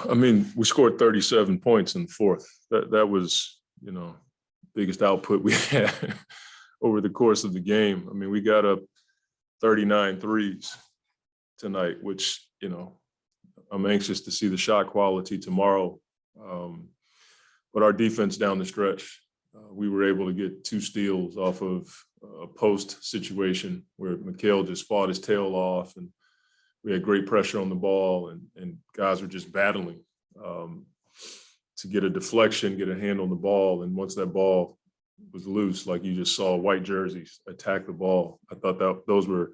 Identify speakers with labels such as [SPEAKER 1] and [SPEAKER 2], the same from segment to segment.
[SPEAKER 1] I mean, we scored 37 points in the fourth. That was, biggest output we had over the course of the game. I mean, we got up 39 threes tonight, which, I'm anxious to see the shot quality tomorrow. But our defense down the stretch, we were able to get 2 steals off of a post situation where Mikal just fought his tail off, and we had great pressure on the ball, and guys were just battling to get a deflection, get a hand on the ball. And once that ball was loose, like you just saw white jerseys attack the ball, I thought that those were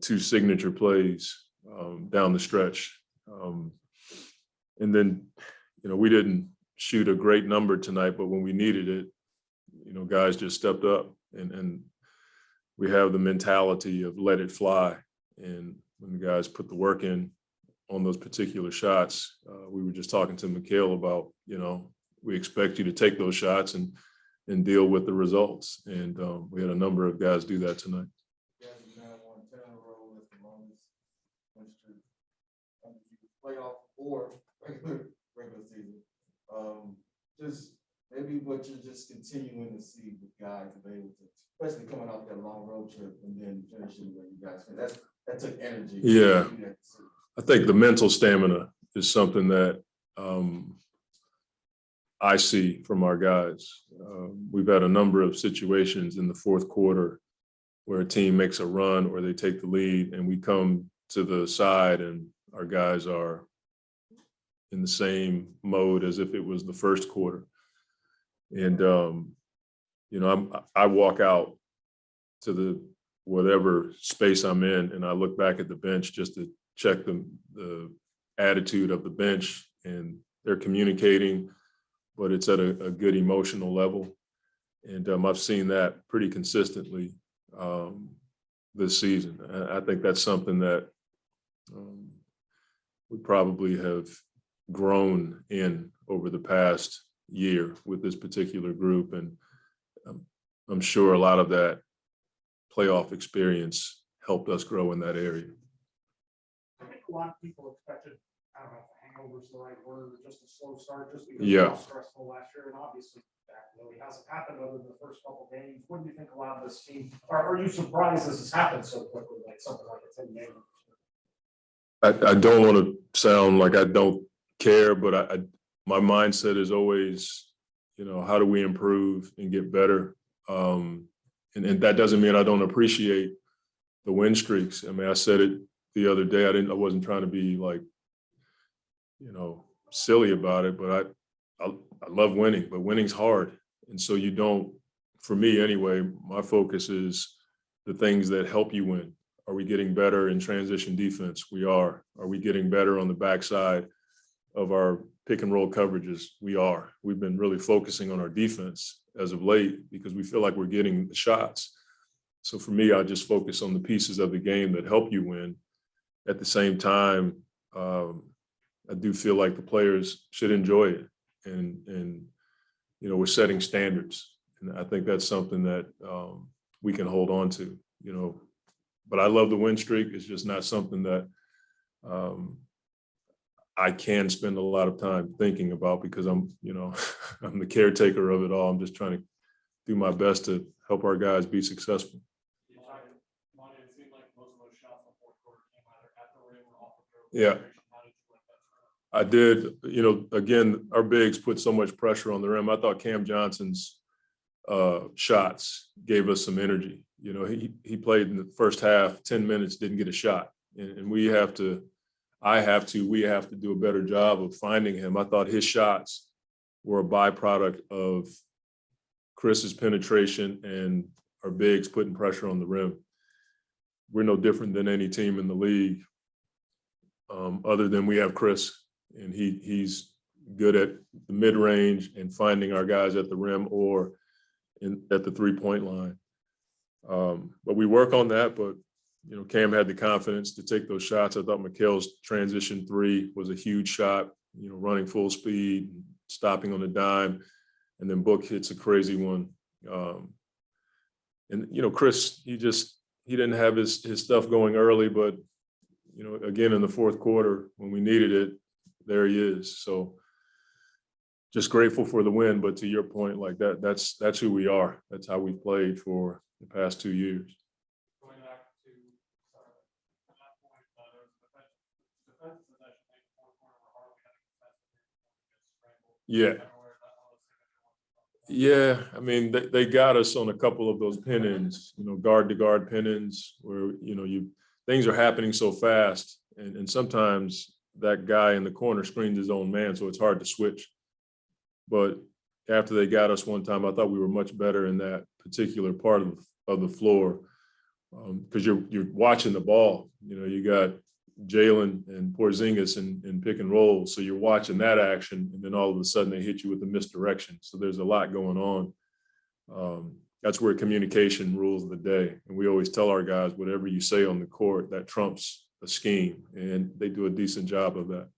[SPEAKER 1] 2 signature plays down the stretch. And then, we didn't shoot a great number tonight, but when we needed it, guys just stepped up, and we have the mentality of let it fly. And when the guys put the work in on those particular shots, we were just talking to Mikal about, we expect you to take those shots and deal with the results. And we had a number of guys do that tonight.
[SPEAKER 2] Playoff or regular season. Just maybe what you're just continuing to see with guys available to, especially coming off that long road trip and then finishing where you guys finished. That took energy.
[SPEAKER 1] Yeah, I think the mental stamina is something that I see from our guys. We've had a number of situations in the fourth quarter where a team makes a run or they take the lead, and we come to the side and our guys are in the same mode as if it was the first quarter. And, I walk out to the whatever space I'm in, and I look back at the bench just to check the attitude of the bench, and they're communicating, but it's at a good emotional level. And I've seen that pretty consistently this season. I think that's something that we probably have grown in over the past year with this particular group. And I'm sure a lot of that playoff experience helped us grow in that area.
[SPEAKER 3] I think a lot of people expected, I don't know if hangover is the right word, or just a slow start, just because
[SPEAKER 1] of
[SPEAKER 3] how stressful last year. And obviously that really hasn't happened other than the first couple of games. What do you think allowed this team, or are you surprised this has happened so quickly, like something like a 10-game?
[SPEAKER 1] I don't want to sound like I don't care, but my mindset is always, how do we improve and get better? And that doesn't mean I don't appreciate the win streaks. I mean, I said it the other day. I wasn't trying to be like, silly about it, but I love winning, but winning's hard. And so for me anyway, my focus is the things that help you win. Are we getting better in transition defense? We are. Are we getting better on the backside of our pick and roll coverages? We are. We've been really focusing on our defense as of late because we feel like we're getting the shots. So for me, I just focus on the pieces of the game that help you win. At the same time, I do feel like the players should enjoy it. And we're setting standards. And I think that's something that we can hold on to, But I love the win streak. It's just not something that I can spend a lot of time thinking about because I'm the caretaker of it all. I'm just trying to do my best to help our guys be successful. Yeah, I did. Again, our bigs put so much pressure on the rim. I thought Cam Johnson's shots gave us some energy. He played in the first half, 10 minutes, didn't get a shot. And we have to do a better job of finding him. I thought his shots were a byproduct of Chris's penetration and our bigs putting pressure on the rim. We're no different than any team in the league, other than we have Chris, and he's good at the mid-range and finding our guys at the rim or at the three-point line. But we work on that, but Cam had the confidence to take those shots. I thought Mikal's transition 3 was a huge shot, running full speed, stopping on the dime, and then Book hits a crazy one. And Chris, he didn't have his stuff going early, but again in the fourth quarter when we needed it, there he is. So just grateful for the win. But to your point, like that's who we are. That's how we've played for the past 2 years.
[SPEAKER 4] Going back to that point, there was defense possession in the fourth quarter where Harley had a contested
[SPEAKER 1] Yeah. Yeah, I mean, they got us on a couple of those pin-ins, guard-to-guard pin-ins where, things are happening so fast. And sometimes that guy in the corner screens his own man, so it's hard to switch. But after they got us one time, I thought we were much better in that particular part of the floor because you're watching the ball. You got Jalen and Porzingis in pick and roll. So you're watching that action, and then all of a sudden they hit you with a misdirection. So there's a lot going on. That's where communication rules the day. And we always tell our guys, whatever you say on the court, that trumps a scheme. And they do a decent job of that.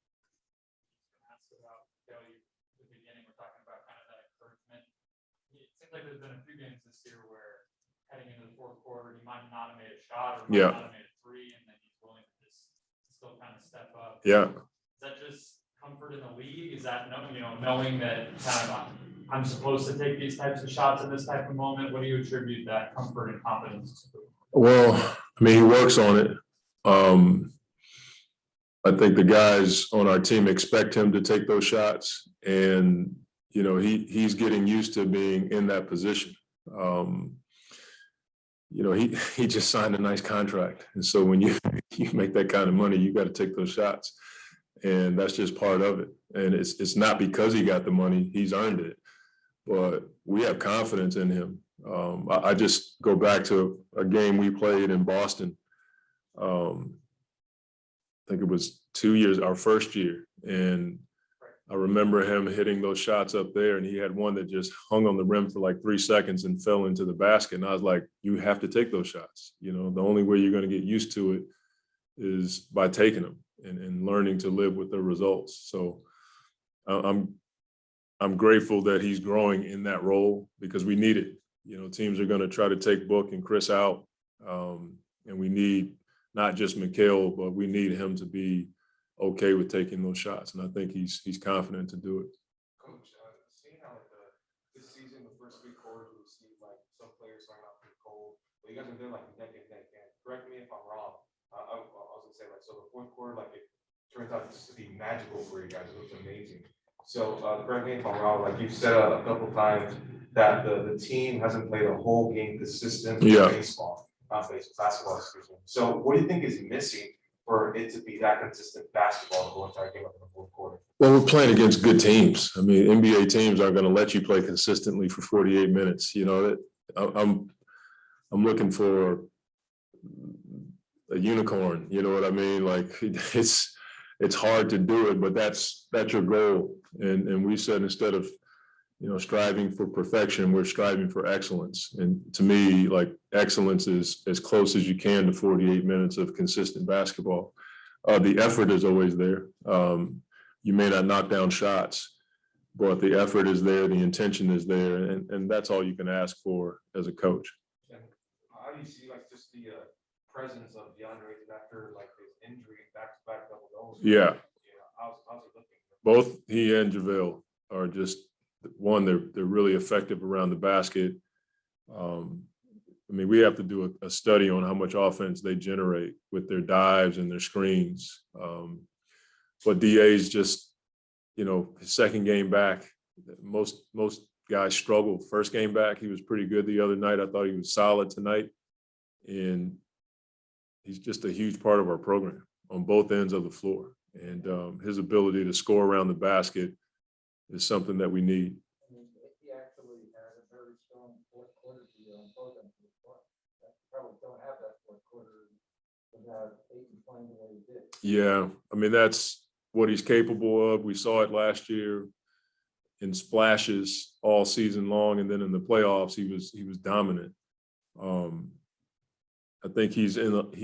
[SPEAKER 4] Like there's been a few games this year where heading into the fourth quarter, he might not have made a shot or
[SPEAKER 1] Yeah.
[SPEAKER 4] might not have made a three, and then he's willing to just still kind of step up.
[SPEAKER 1] Yeah.
[SPEAKER 4] Is that just comfort in the league? Is that knowing that kind of I'm supposed to take these types of shots in this type of moment? What do you attribute that comfort and confidence to?
[SPEAKER 1] Well, I mean, he works on it. I think the guys on our team expect him to take those shots, and he's getting used to being in that position. He just signed a nice contract. And so when you make that kind of money, you got to take those shots. And that's just part of it. And it's not because he got the money, he's earned it. But we have confidence in him. I just go back to a game we played in Boston. I think it was 2 years, our first year. And I remember him hitting those shots up there, and he had one that just hung on the rim for like 3 seconds and fell into the basket. And I was like, you have to take those shots. The only way you're going to get used to it is by taking them and learning to live with the results. So I'm grateful that he's growing in that role because we need it. Teams are going to try to take Book and Chris out, and we need not just Mikal, but we need him to be okay with taking those shots, and I think he's confident to do it.
[SPEAKER 5] Coach, seeing how this season, the first 3 quarters, we see like some players starting off pretty cold, but you guys have been like neck and neck. And correct me if I'm wrong. I was gonna say so the fourth quarter it turns out just to be magical for you guys. It looks amazing. So correct me if I'm wrong. Like you've said a couple times that the team hasn't played a whole game consistent basketball. Excuse me. So what do you think is missing for it to be that consistent basketball the whole entire game up in the fourth quarter?
[SPEAKER 1] Well, we're playing against good teams. I mean, NBA teams aren't going to let you play consistently for 48 minutes. I'm looking for a unicorn. You know what I mean? Like it's hard to do it, but that's your goal. And we said instead of striving for perfection, we're striving for excellence. And to me, like excellence is as close as you can to 48 minutes of consistent basketball. The effort is always there. You may not knock down shots, but the effort is there, the intention is there, and that's all you can ask for as a coach.
[SPEAKER 5] And how do you see just the presence of Deandre after his injury, back-to-back double doubles?
[SPEAKER 1] Yeah.
[SPEAKER 5] How's he looking?
[SPEAKER 1] Both he and JaVale are just they're really effective around the basket. We have to do a study on how much offense they generate with their dives and their screens. But DA's just, his second game back, most guys struggle. First game back, he was pretty good the other night. I thought he was solid tonight. And he's just a huge part of our program on both ends of the floor. And his ability to score around the basket is something that we need.
[SPEAKER 2] He actually had a very strong fourth quarter on both ends of the floor. Probably don't have that fourth quarter without Ayton playing the way he did.
[SPEAKER 1] Yeah, that's what he's capable of. We saw it last year in splashes all season long, and then in the playoffs, he was dominant. I think he's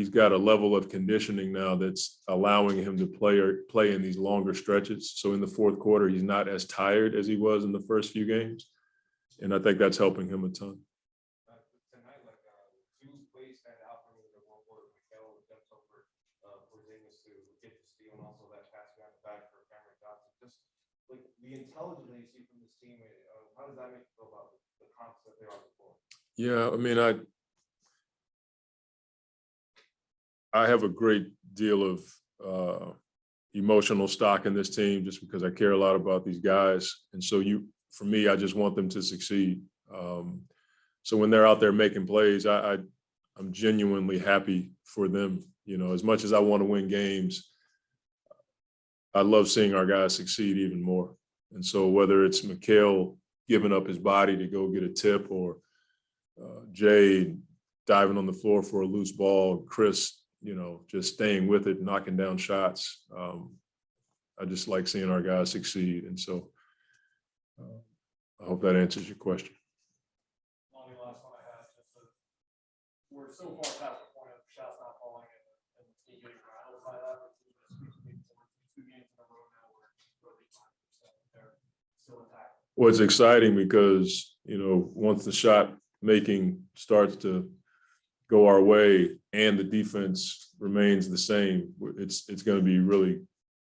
[SPEAKER 1] got a level of conditioning now that's allowing him to play in these longer stretches. So in the fourth quarter, he's not as tired as he was in the first few games, and I think that's helping him a ton.
[SPEAKER 5] Tonight, two plays stand out for me in the one quarter. Mikal jumps over Porzingis to get the steal, and also that pass behind the back for Cameron just like the intelligence that you see from this team, how does that make you feel about the concept they are before?
[SPEAKER 1] Yeah, I mean, I have a great deal of emotional stock in this team just because I care a lot about these guys. And so for me, I just want them to succeed. So when they're out there making plays, I'm genuinely happy for them. You know, as much as I want to win games, I love seeing our guys succeed even more. And so whether it's Mikal giving up his body to go get a tip, or Jay diving on the floor for a loose ball, Chris, you know, just staying with it, knocking down shots. I just like seeing our guys succeed. And so I hope that answers your question.
[SPEAKER 3] Only last one I had, we're so far past the point of shots not falling and the team getting rattled by that. Two games in a row now where 35% they're still attacking.
[SPEAKER 1] Well, it's exciting because, you know, once the shot making starts to go our way and the defense remains the same, it's going to be really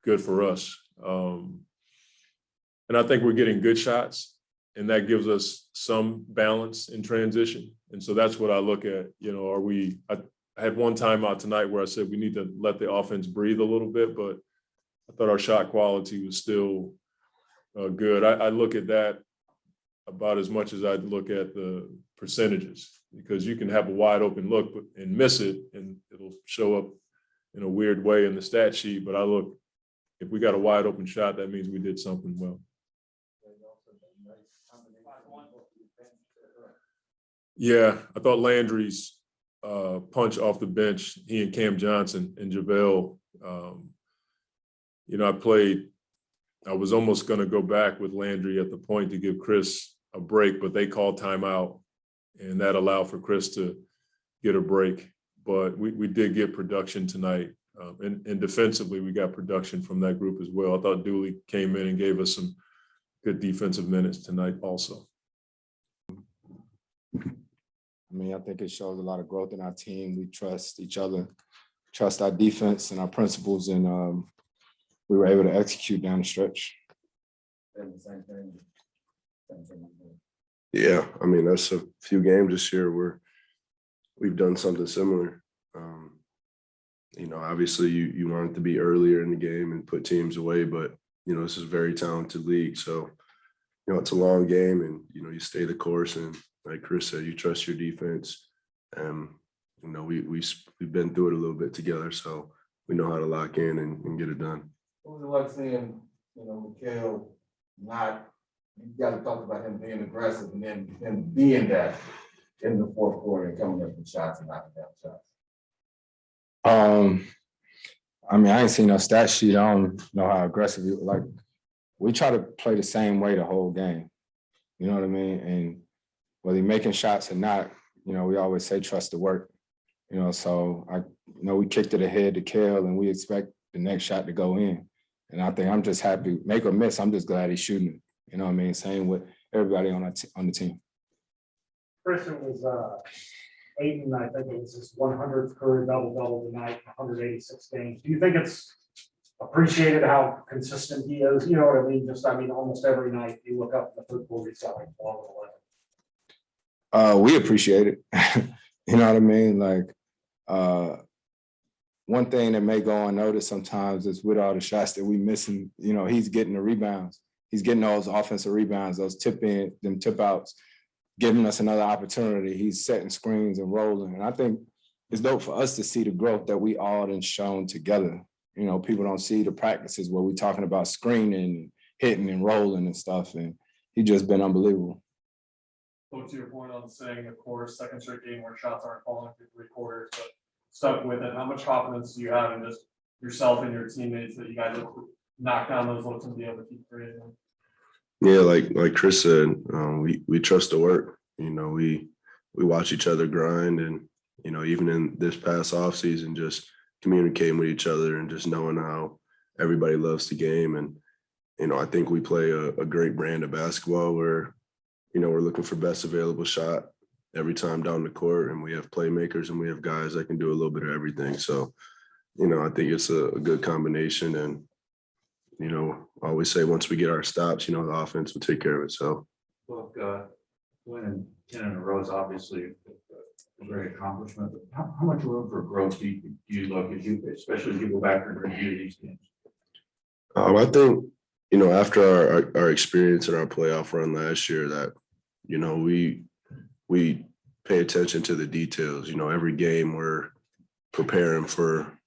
[SPEAKER 1] good for us. And I think we're getting good shots, and that gives us some balance in transition. And so that's what I look at. You know, I had one timeout tonight where I said we need to let the offense breathe a little bit, but I thought our shot quality was still good. I look at that about as much as I'd look at the percentages, because you can have a wide open look and miss it, and it'll show up in a weird way in the stat sheet. But I look, if we got a wide open shot, that means we did something well. Yeah, I thought Landry's punch off the bench, he and Cam Johnson and JaVale, you know, I was almost going to go back with Landry at the point to give Chris a break, but they called timeout, and that allowed for Chris to get a break. But we did get production tonight. And defensively, we got production from that group as well. I thought Dooley came in and gave us some good defensive minutes tonight also.
[SPEAKER 6] I mean, I think it shows a lot of growth in our team. We trust each other, trust our defense and our principles, and we were able to execute down the stretch.
[SPEAKER 7] Yeah, I mean, that's a few games this year where we've done something similar. You know, obviously you want it to be earlier in the game and put teams away, but, you know, this is a very talented league. So, you know, it's a long game, and, you know, you stay the course. And like Chris said, you trust your defense. You know, we've been through it a little bit together, so we know how to lock in and get it done.
[SPEAKER 2] What was it like seeing, you know, Mikal you got to talk about him being aggressive and then him being that in the fourth quarter and coming up with shots and knocking down shots?
[SPEAKER 6] I mean, I ain't seen no stat sheet. I don't know how aggressive we try to play the same way the whole game. You know what I mean? And whether you're making shots or not, you know, we always say trust the work. You know, so we kicked it ahead to Kel, and we expect the next shot to go in. And I think I'm just happy, make or miss, I'm just glad he's shooting it. You know what I mean? Same with everybody on the team.
[SPEAKER 3] Chris, it was Ayton, I think it was his 100th career double tonight, 186 games. Do you think it's appreciated how consistent he is? You know what I mean? Almost every night you look up in the third quarter, he's got like 12 or 11.
[SPEAKER 6] We appreciate it. You know what I mean? Like, one thing that may go unnoticed sometimes is with all the shots that we missing, you know, he's getting the rebounds. He's getting those offensive rebounds, those tip outs, giving us another opportunity. He's setting screens and rolling. And I think it's dope for us to see the growth that we all done shown together. You know, people don't see the practices where we're talking about screening, hitting and rolling and stuff. And he just been unbelievable.
[SPEAKER 8] So to your point on saying, of course, second straight game where shots aren't falling through three quarters, but stuck with it. How much confidence do you have in just yourself and your teammates that you guys will knock down those looks and be able to keep creating them?
[SPEAKER 7] Yeah, like Chris said, we trust the work. You know, we watch each other grind, and, you know, even in this past offseason, just communicating with each other and just knowing how everybody loves the game. And, you know, I think we play a great brand of basketball where, you know, we're looking for best available shot every time down the court, and we have playmakers and we have guys that can do a little bit of everything. So, you know, I think it's a good combination, and, I always say once we get our stops, the offense will take care of itself.
[SPEAKER 9] Look, winning 10 in a row is obviously a great accomplishment, but how much room for growth do you look as you, especially as you go back and review these games?
[SPEAKER 7] I think, after our experience in our playoff run last year that, we pay attention to the details. Every game we're preparing for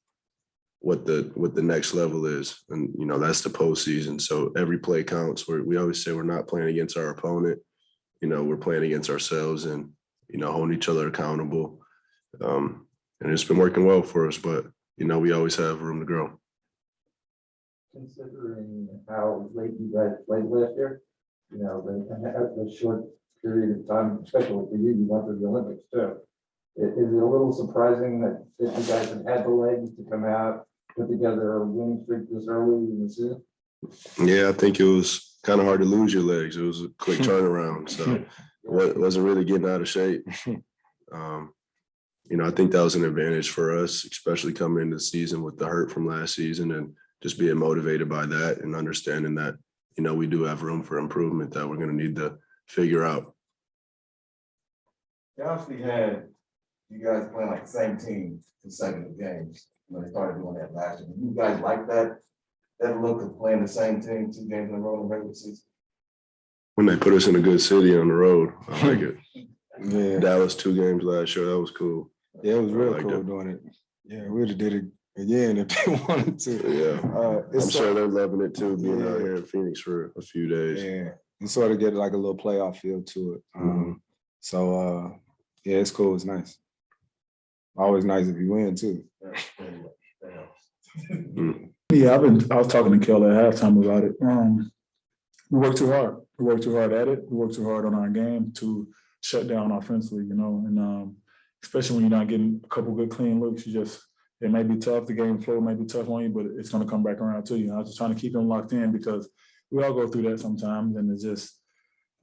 [SPEAKER 7] what the next level is. And, that's the postseason. So every play counts. We always say we're not playing against our opponent. We're playing against ourselves and, holding each other accountable. And it's been working well for us, but, we always have room to grow.
[SPEAKER 10] Considering how late you guys played last year, the short period of time, especially for you, you went to the Olympics too. Is it a little surprising that you guys have had the legs to come out, put together a winning streak this early in the season?
[SPEAKER 7] Yeah, I think it was kind of hard to lose your legs. It was a quick turnaround. So it wasn't really getting out of shape. I think that was an advantage for us, especially coming into the season with the hurt from last season and just being motivated by that and understanding that, we do have room for improvement that we're going to need to figure out.
[SPEAKER 2] You obviously had you guys playing like the same team consecutive games. They started doing that last year. You guys like that look of playing the same team 2 games in a row in the regular season?
[SPEAKER 7] When they put us in a good city on the road, I like it.
[SPEAKER 6] Yeah,
[SPEAKER 7] Dallas 2 games last year, that was cool.
[SPEAKER 6] yeah, it was
[SPEAKER 7] I
[SPEAKER 6] real
[SPEAKER 7] like
[SPEAKER 6] cool
[SPEAKER 7] that.
[SPEAKER 6] doing it. Yeah, we would have did it again if they wanted to.
[SPEAKER 7] Yeah, I'm
[SPEAKER 6] It's
[SPEAKER 7] sure they're loving it too, being out
[SPEAKER 6] Yeah.
[SPEAKER 7] here in Phoenix for a few days.
[SPEAKER 6] Yeah, and sort of get like a little playoff feel to it. So yeah, it's cool. It's nice. Always nice if you win too.
[SPEAKER 11] Yeah, I was talking to Kelly at halftime about it. We worked too hard. We worked too hard at it. We worked too hard on our game to shut down offensively, and especially when you're not getting a couple good clean looks, it may be tough. The game flow may be tough on you, but it's going to come back around to you. I was just trying to keep them locked in because we all go through that sometimes, and it's just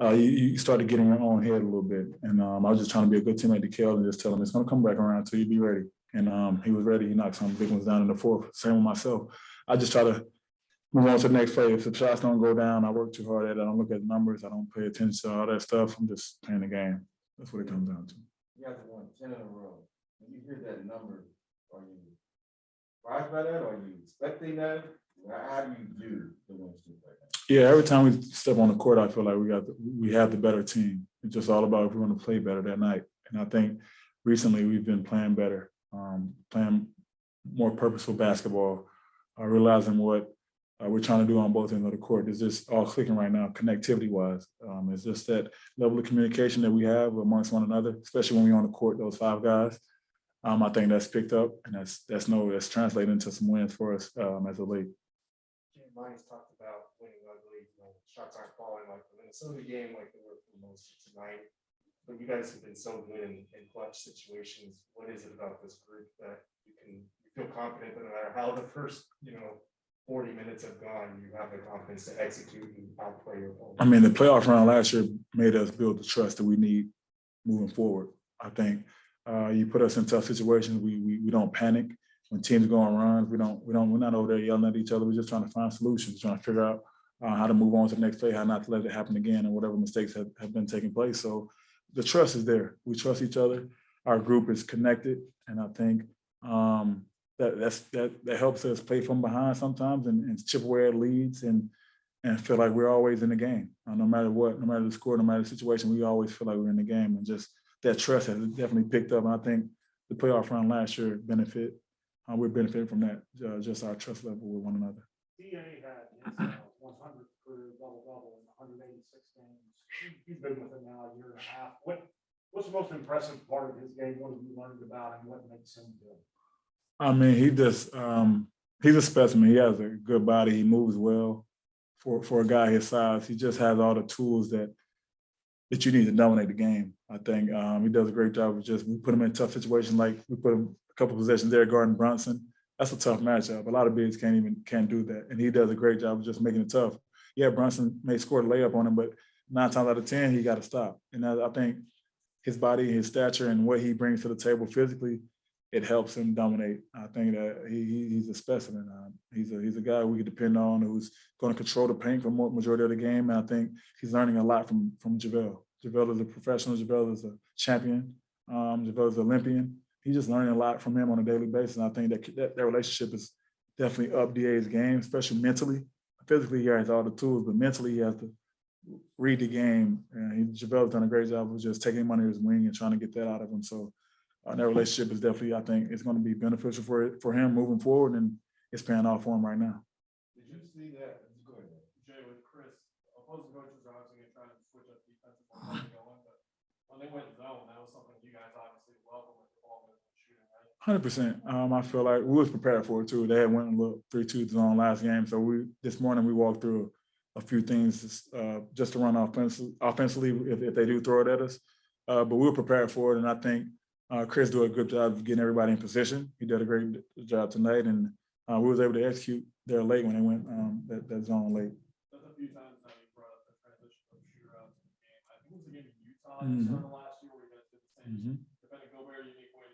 [SPEAKER 11] you start to get in your own head a little bit. And I was just trying to be a good teammate to Kel and just tell him it's going to come back around to you. Be ready. And he was ready. He knocked some big ones down in the fourth. Same with myself. I just try to move on to the next play. If the shots don't go down, I work too hard at it. I don't look at the numbers. I don't pay attention to all that stuff. I'm just playing the game. That's what it comes down to.
[SPEAKER 2] You guys have won 10 in a row. When you hear that number, are you surprised by that? Are you expecting that? How do you view the win streak right now?
[SPEAKER 11] Yeah, every time we step on the court, I feel like we have the better team. It's just all about if we want to play better that night. And I think recently we've been playing better, playing more purposeful basketball, realizing what we're trying to do on both ends of the court. It's just all clicking right now, connectivity-wise. It's just that level of communication that we have amongst one another, especially when we're on the court, those 5 guys. I think that's picked up, and that's translated into some wins for us as of late.
[SPEAKER 5] Mine's talked about winning ugly, shots aren't falling like the Minnesota game, like they were for most tonight. But you guys have been so good in clutch situations. What is it about this group that you feel confident that no matter how the first, 40 minutes have gone, you have the confidence to execute and outplay your opponent?
[SPEAKER 11] I mean, the playoff round last year made us build the trust that we need moving forward. I think you put us in tough situations. We don't panic when teams go on runs. We're not over there yelling at each other. We're just trying to find solutions, trying to figure out how to move on to the next play, how not to let it happen again, and whatever mistakes have been taking place. So the trust is there. We trust each other. Our group is connected, and I think that helps us play from behind sometimes and chip away at leads and feel like we're always in the game. No matter what, no matter the score, no matter the situation, we always feel like we're in the game. And just that trust has definitely picked up. And I think the playoff round last year we're benefiting from that, just our trust level with one another.
[SPEAKER 3] DA had his 100th career double-double in 186 games. He's been with him now a year and a half. What's the most impressive part of his game? What have you learned about him? What makes him good?
[SPEAKER 11] I mean, he's a specimen. He has a good body. He moves well for a guy his size. He just has all the tools that you need to dominate the game. I think he does a great job of we put him in tough situations. Like we put him a couple possessions there guarding Brunson. That's a tough matchup. A lot of bigs can't do that. And he does a great job of just making it tough. Yeah, Brunson may score the layup on him, but 9 times out of 10, he got to stop. And I think his body, his stature, and what he brings to the table physically it helps him dominate. I think that he's a specimen. He's a guy we can depend on who's going to control the paint for majority of the game. And I think he's learning a lot from JaVale. JaVale is a professional. JaVale is a champion. JaVale is an Olympian. He's just learning a lot from him on a daily basis. And I think that relationship is definitely up DA's game, especially mentally. Physically, he has all the tools, but mentally, he has to read the game. And JaVale's done a great job of just taking him under his wing and trying to get that out of him. So that relationship is definitely, I think, it's going to be beneficial for him moving forward, and it's paying off for him right now.
[SPEAKER 2] Did you see that? Go ahead.
[SPEAKER 8] Jay, with Chris, opposing coaches are obviously gonna try to switch up defensive going, but when they went zone, that was something you guys obviously welcome with the ball movement and shooting, right?
[SPEAKER 11] 100%. I feel like we was prepared for it too. They had went a little 3-2 zone last game, so this morning we walked through a few things just to run offensively if they do throw it at us. But we were prepared for it, and I think Chris did a good job of getting everybody in position. He did a great job tonight, and we was able to execute there late when they went that zone late.
[SPEAKER 8] That's a few times now you brought up the transition from shooter out to the game. I think it was the game in Utah last year where you guys did the same. Defending Gobert, unique way.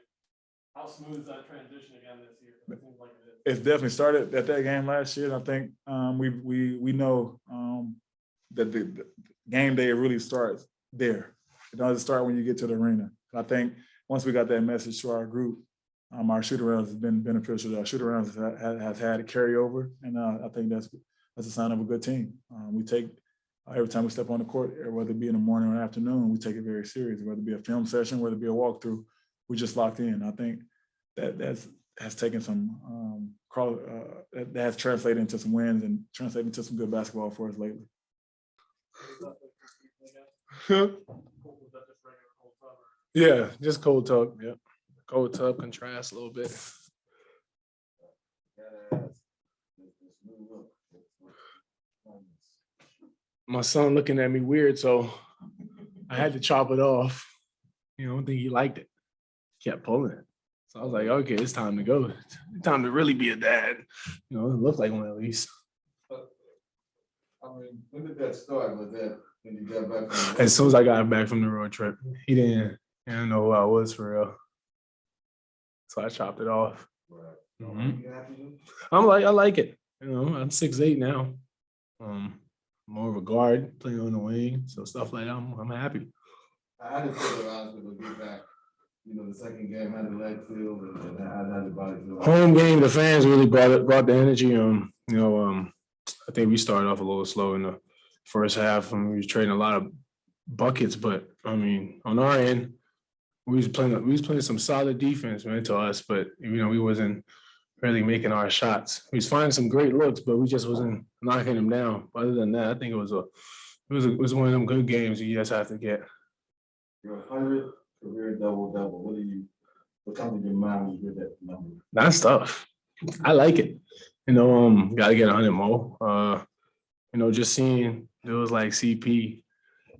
[SPEAKER 8] How smooth is that transition again this year? It seems like it is.
[SPEAKER 11] It's definitely started at that game last year. And I think we know that the game day really starts there. It doesn't start when you get to the arena. I think once we got that message to our group, our shoot-arounds has been beneficial. Our shoot-arounds has had a carryover, and I think that's a sign of a good team. We take every time we step on the court, whether it be in the morning or afternoon, we take it very serious. Whether it be a film session, whether it be a walkthrough, we just locked in. I think that has taken some that has translated into some wins and translated into some good basketball for us lately.
[SPEAKER 12] Yeah, just cold tub. Yeah, cold tub contrast a little bit. My son looking at me weird, so I had to chop it off. I don't think he liked it. Kept pulling it. So I was like, okay, it's time to go. It's time to really be a dad. It looked like one at least.
[SPEAKER 2] I mean, when did that start? Was that when you got back from
[SPEAKER 12] As soon as I got back from the road trip, he didn't know who I was for real. So I chopped it off.
[SPEAKER 2] You happy with it?
[SPEAKER 12] I like it. I'm 6'8" now. More of a guard, playing on the wing, so stuff like that. I'm happy.
[SPEAKER 2] How did the hospital get back? The second game, how did the leg feel, and how did the body feel?
[SPEAKER 12] Home game, the fans really brought the energy. I think we started off a little slow in the first half, and we was trading a lot of buckets. But I mean, on our end, we was playing some solid defense, man, to us. But we wasn't really making our shots. We was finding some great looks, but we just wasn't knocking them down. But other than that, I think it was one of them good games you just have to get.
[SPEAKER 2] Your 100th career double-double. What comes to your mind when you hear that number?
[SPEAKER 12] That's tough. I like it. Got to get 100 more. Just seeing it was like CP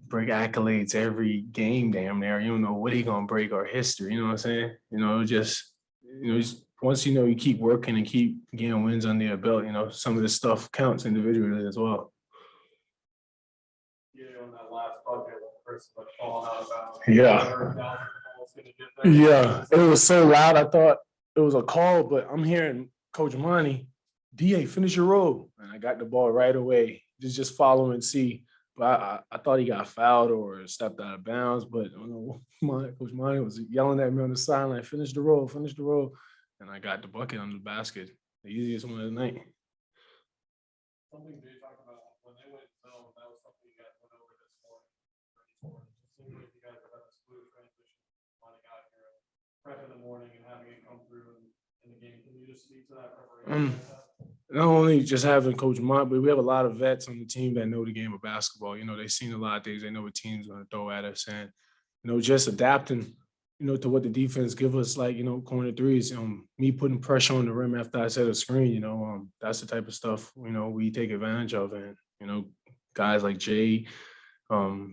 [SPEAKER 12] break accolades every game damn near. You don't know what he gonna break or history. You know what I'm saying? Just once you keep working and keep getting wins under your belt. Some of this stuff counts individually as well.
[SPEAKER 8] Yeah, on that last bucket when Chris was falling out about.
[SPEAKER 12] Yeah, it was so loud. I thought it was a call, but I'm hearing Coach Monty, DA, finish your roll. And I got the ball right away. Just follow and see. But I thought he got fouled or stepped out of bounds. But Coach Monty was yelling at me on the sideline, finish the roll, finish the roll. And I got the bucket on the basket. The easiest one of the night.
[SPEAKER 8] Something Jay talked about when they went zone, that was something you guys went over this morning. It seemed like you guys have a smooth transition when I got here, prep in the morning and having it come through in the game. Can you just speak to that preparation?
[SPEAKER 12] Not only just having Coach Mont, but we have a lot of vets on the team that know the game of basketball. They've seen a lot of things. They know what teams are going to throw at us. And, just adapting, to what the defense give us, like, corner threes. Me putting pressure on the rim after I set a screen, that's the type of stuff, we take advantage of. And, guys like Jay,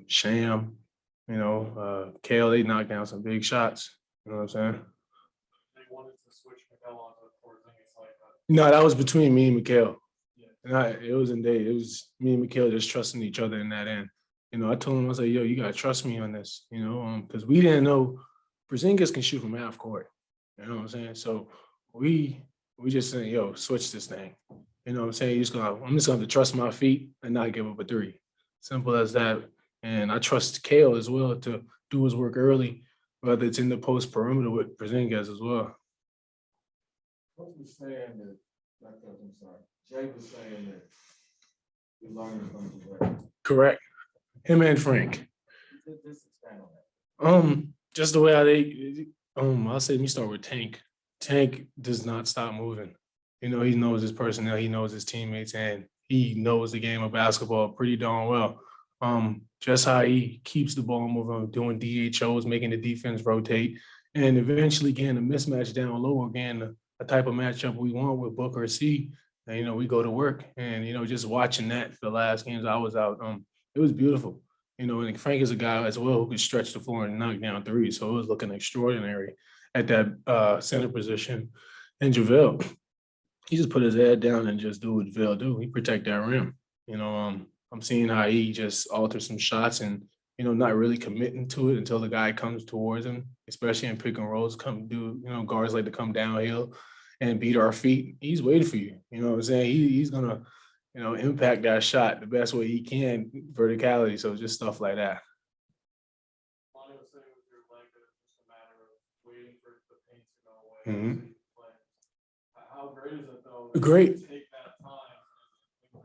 [SPEAKER 12] Sham, Kale, they knock down some big shots. You know what I'm saying?
[SPEAKER 8] They wanted to switch Miguel onto the court. It's like
[SPEAKER 12] No, that was between me and Mikhail. It wasn't they. It was me and Mikhail just trusting each other in that end. I told him, I said, yo, you got to trust me on this, because we didn't know Porzingis can shoot from half court. You know what I'm saying? So we just saying, yo, switch this thing. You know what I'm saying? I'm just gonna have to trust my feet and not give up a three. Simple as that. And I trust Kale as well to do his work early, whether it's in the post perimeter with Porzingis as well.
[SPEAKER 2] What was saying that, I'm sorry, Jay was saying that we learned from the way.
[SPEAKER 12] Correct. Him and Frank.
[SPEAKER 2] Just expand on that.
[SPEAKER 12] Just the way how they I'll say let me start with Tank. Tank does not stop moving. You know, he knows his personnel, he knows his teammates, and he knows the game of basketball pretty darn well. Just how he keeps the ball moving, doing DHOs, making the defense rotate, and eventually getting a mismatch down low or getting a type of matchup we want with Booker or C. And, you know, we go to work. And, you know, just watching that for the last games I was out, it was beautiful. You know, and Frank is a guy as well who could stretch the floor and knock down threes. So it was looking extraordinary at that center position. And JaVale, he just put his head down and just do what JaVale do. He protect that rim. You know, I'm seeing how he just alters some shots and, you know, not really committing to it until the guy comes towards him, especially in pick and rolls, guards like to come downhill and beat our feet. He's waiting for you. You know what I'm saying? He's going to, you know, impact that shot the best way he can, verticality. So just stuff like that.
[SPEAKER 8] Monty was saying with your leg that it's just a matter of waiting for the pain to go away. So you play. How great is it though? that
[SPEAKER 12] Great.
[SPEAKER 8] you Take that time.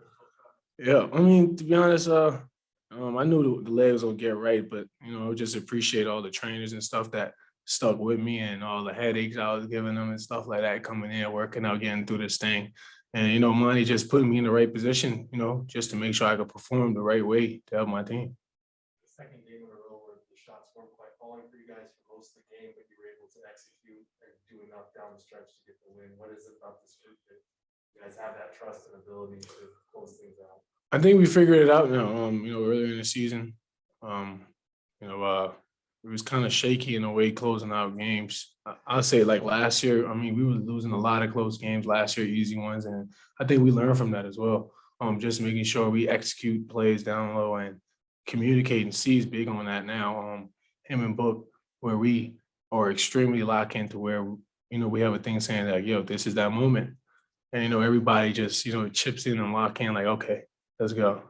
[SPEAKER 12] Yeah, I mean, to be honest, I knew the legs would get right, but you know, I just appreciate all the trainers and stuff that stuck with me and all the headaches I was giving them and stuff like that, coming in, working out, getting through this thing. And you know, Monty just put me in the right position, you know, just to make sure I could perform the right way to help my team.
[SPEAKER 5] Second game in a row where the shots weren't quite falling for you guys for most of the game, but you were able to execute and do enough down the stretch to get the win. What is it about this group that you guys have that trust and ability to close things out?
[SPEAKER 12] I think we figured it out now. You know, earlier in the season, it was kind of shaky in a way closing out games. I'll say like last year, I mean, we were losing a lot of close games last year, easy ones. And I think we learned from that as well. Just making sure we execute plays down low and communicate, and C's big on that now. Him and Book, where we are extremely locked into where, you know, we have a thing saying that, yo, this is that moment. And, you know, everybody just, you know, chips in and lock in like, okay, let's go.